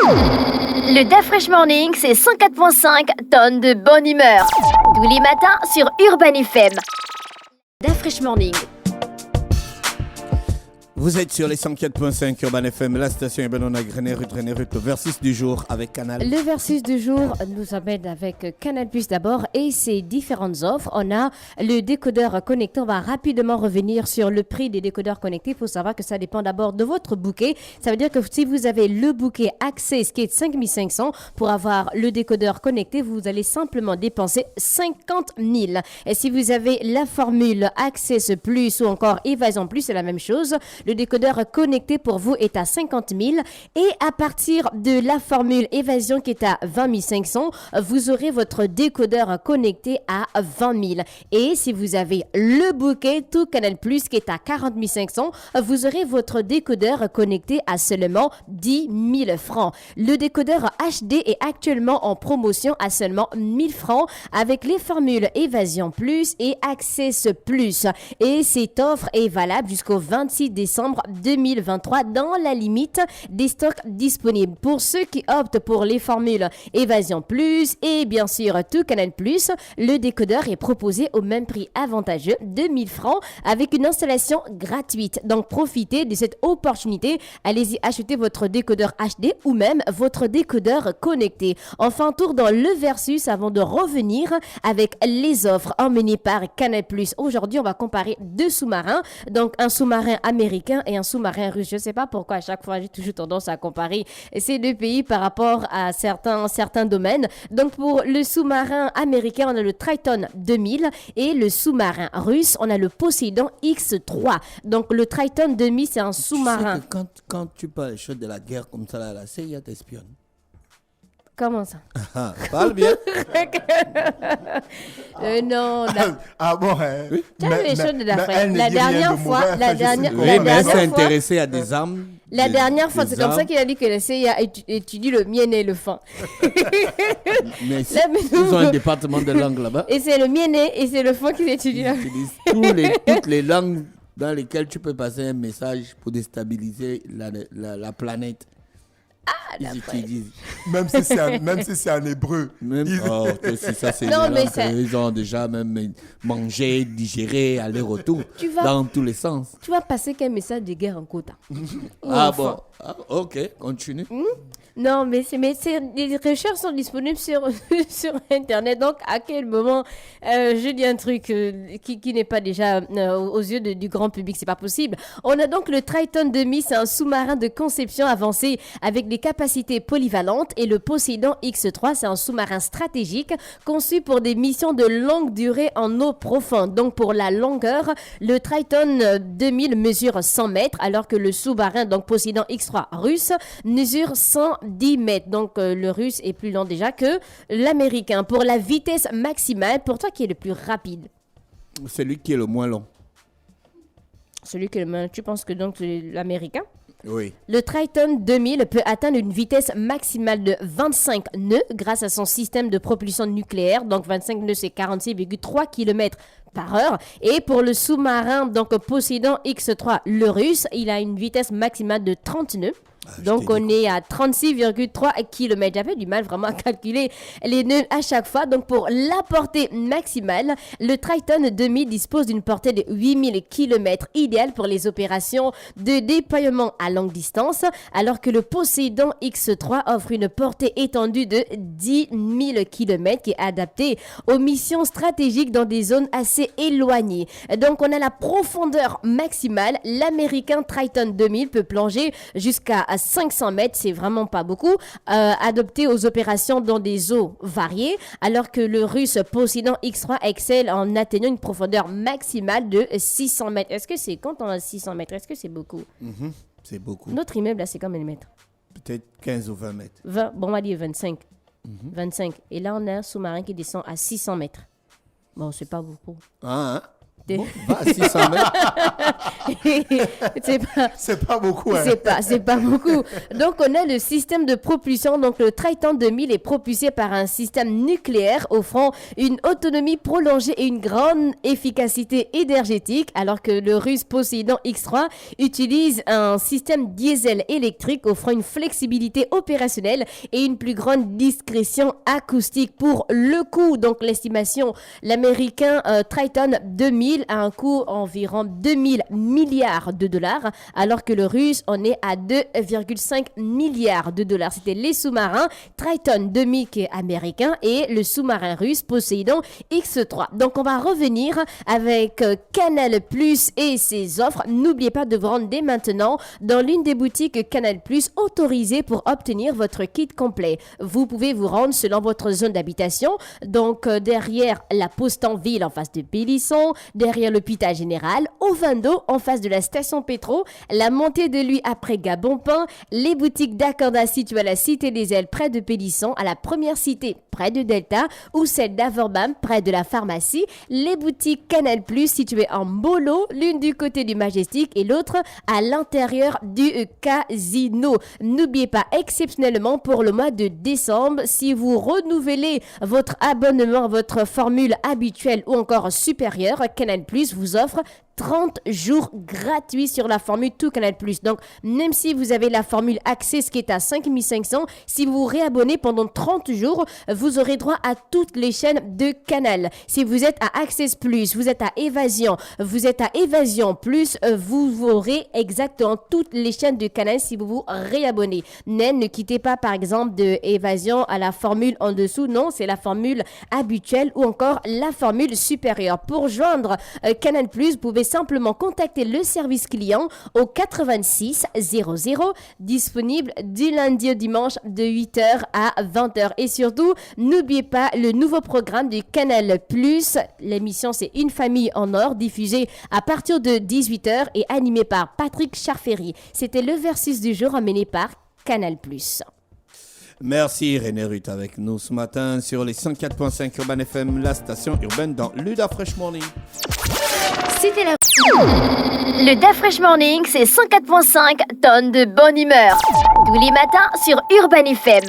Le DAF Fresh Morning, c'est 104.5 tonnes de bonne humeur. Tous les matins sur Urban FM. DAF Fresh Morning. Vous êtes sur les 104.5 Urban FM, la station urbaine, on a Grénérut, le versus du jour avec Canal. Le versus du jour nous amène avec Canal Plus d'abord et ses différentes offres. On a le décodeur connecté. On va rapidement revenir sur le prix des décodeurs connectés. Il faut savoir que ça dépend d'abord de votre bouquet. Ça veut dire que si vous avez le bouquet Access qui est de 5 500 pour avoir le décodeur connecté, vous allez simplement dépenser 50 000. Et si vous avez la formule Access Plus ou encore Évasion Plus, c'est la même chose. Le décodeur connecté pour vous est à 50 000 et à partir de la formule Évasion qui est à 20 500, vous aurez votre décodeur connecté à 20 000. Et si vous avez le bouquet tout Canal Plus qui est à 40 500, vous aurez votre décodeur connecté à seulement 10 000 francs. Le décodeur HD est actuellement en promotion à seulement 1 000 francs avec les formules Évasion Plus et Access Plus. Et cette offre est valable jusqu'au 26 décembre 2023 dans la limite des stocks disponibles. Pour ceux qui optent pour les formules Évasion Plus et bien sûr tout Canal Plus, le décodeur est proposé au même prix avantageux de 1000 francs avec une installation gratuite. Donc profitez de cette opportunité. Allez-y acheter votre décodeur HD ou même votre décodeur connecté. Enfin, tour dans le versus avant de revenir avec les offres emmenées par Canal Plus. Aujourd'hui, on va comparer deux sous-marins. Donc un sous-marin américain et un sous-marin russe. Je ne sais pas pourquoi à chaque fois j'ai toujours tendance à comparer ces deux pays par rapport à certains domaines. Donc pour le sous-marin américain, on a le Triton 2000 et le sous-marin russe, on a le Poseidon X3. Donc le Triton 2000, c'est un sous-marin. Tu sais que quand tu parles des choses de la guerre comme ça, la CIA t'espionne. Comment ça? Parle bien. Non. Ah bon, hein. Oui. Tu as les choses de la la dernière fois, Oui, mais elle s'est intéressée à des armes. La dernière fois, c'est comme ça qu'il a dit que la CIA étudie le mien éléphant. Mais ils ont un département de langue là-bas. Et c'est le mien et c'est le fond qui étudie là. Ils utilisent toutes les langues dans lesquelles tu peux passer un message pour déstabiliser la planète. Ah, ils utilisent. Même si c'est en hébreu. Ça, c'est non, mais ils ont déjà même mangé, digéré, aller-retour dans tous les sens. Tu vas passer quel message de guerre en quota? Bon. Ah, ok, continue. Non, mais les recherches sont disponibles sur Internet. Donc, à quel moment je dis un truc qui n'est pas déjà aux yeux du grand public, c'est pas possible. On a donc le Triton 2000, c'est un sous-marin de conception avancée avec des capacités polyvalentes, et le Poseidon X3, c'est un sous-marin stratégique conçu pour des missions de longue durée en eau profonde. Donc, pour la longueur, le Triton 2000 mesure 100 mètres, alors que le sous-marin, donc Poseidon X3 russe, mesure 110 mètres. Donc, le russe est plus lent déjà que l'américain. Pour la vitesse maximale, pour toi, qui est le plus rapide? Celui qui est le moins long. Celui que tu penses que donc c'est l'américain? Oui. Le Triton 2000 peut atteindre une vitesse maximale de 25 nœuds grâce à son système de propulsion nucléaire. Donc 25 nœuds, c'est 46,3 km par heure. Et pour le sous-marin, donc Poseidon X3, le russe, il a une vitesse maximale de 30 nœuds. Donc, on est à 36,3 km. J'avais du mal vraiment à calculer les nœuds à chaque fois. Donc, pour la portée maximale, le Triton 2000 dispose d'une portée de 8000 km, idéale pour les opérations de déploiement à longue distance, alors que le Poseidon X3 offre une portée étendue de 10 000 km qui est adaptée aux missions stratégiques dans des zones assez éloignées. Donc, on a la profondeur maximale. L'américain Triton 2000 peut plonger jusqu'à 500 mètres, c'est vraiment pas beaucoup, adopté aux opérations dans des eaux variées, alors que le russe Poseidon X3 excelle en atteignant une profondeur maximale de 600 mètres. Est-ce que c'est, quand on a 600 mètres, est-ce que c'est beaucoup? C'est beaucoup. Notre immeuble, là, c'est combien de mètres? Peut-être 15 ou 20 mètres. 20, bon, on va dire 25. 25. Et là, on a un sous-marin qui descend à 600 mètres. Bon, c'est pas beaucoup. Bon, va à 600 mètres. C'est pas beaucoup. Hein. C'est pas beaucoup. Donc, on a le système de propulsion. Donc, le Triton 2000 est propulsé par un système nucléaire offrant une autonomie prolongée et une grande efficacité énergétique, alors que le russe Poseidon X3 utilise un système diesel électrique offrant une flexibilité opérationnelle et une plus grande discrétion acoustique. Pour le coût, donc l'estimation, l'américain Triton 2000 a un coût environ 2000 milliards de dollars, alors que le russe en est à 2,5 milliards de dollars. C'était les sous-marins Triton 2000 qui est américain et le sous-marin russe Poseidon X3. Donc on va revenir avec Canal Plus et ses offres. N'oubliez pas de vous rendre dès maintenant dans l'une des boutiques Canal Plus autorisées pour obtenir votre kit complet. Vous pouvez vous rendre selon votre zone d'habitation, donc derrière la poste en ville en face de Pélisson, derrière l'hôpital général, au Vin d'Eau en face de la station Pétro, la montée de lui après Gabonpin, les boutiques d'Accorda situées à la Cité des Ailes près de Pélisson, à la première cité près de Delta ou celle d'Avorbam près de la pharmacie, les boutiques Canal Plus situées en Bolo, l'une du côté du Majestic et l'autre à l'intérieur du casino. N'oubliez pas, exceptionnellement pour le mois de décembre, si vous renouvelez votre abonnement, votre formule habituelle ou encore supérieure, Canal Plus vous offre 30 jours gratuits sur la formule Tout Canal+. Donc, même si vous avez la formule Access qui est à 5500, si vous vous réabonnez pendant 30 jours, vous aurez droit à toutes les chaînes de Canal. Si vous êtes à Access+, vous êtes à Évasion, vous êtes à Évasion+, vous aurez exactement toutes les chaînes de Canal si vous vous réabonnez. Ne quittez pas, par exemple, de Évasion à la formule en dessous. Non, c'est la formule habituelle ou encore la formule supérieure. Pour joindre Canal+, vous pouvez simplement contacter le service client au 86 00, disponible du lundi au dimanche de 8h à 20h. Et surtout, n'oubliez pas le nouveau programme du Canal+. L'émission, c'est Une famille en or, diffusée à partir de 18h et animée par Patrick Charferry. C'était le versus du jour amené par Canal+. Merci René Ruth avec nous ce matin sur les 104.5 Urban FM, la station urbaine dans Luda Fresh Morning. C'était le Da Fresh Morning, c'est 104.5 tonnes de bonne humeur. Tous les matins sur Urban FM.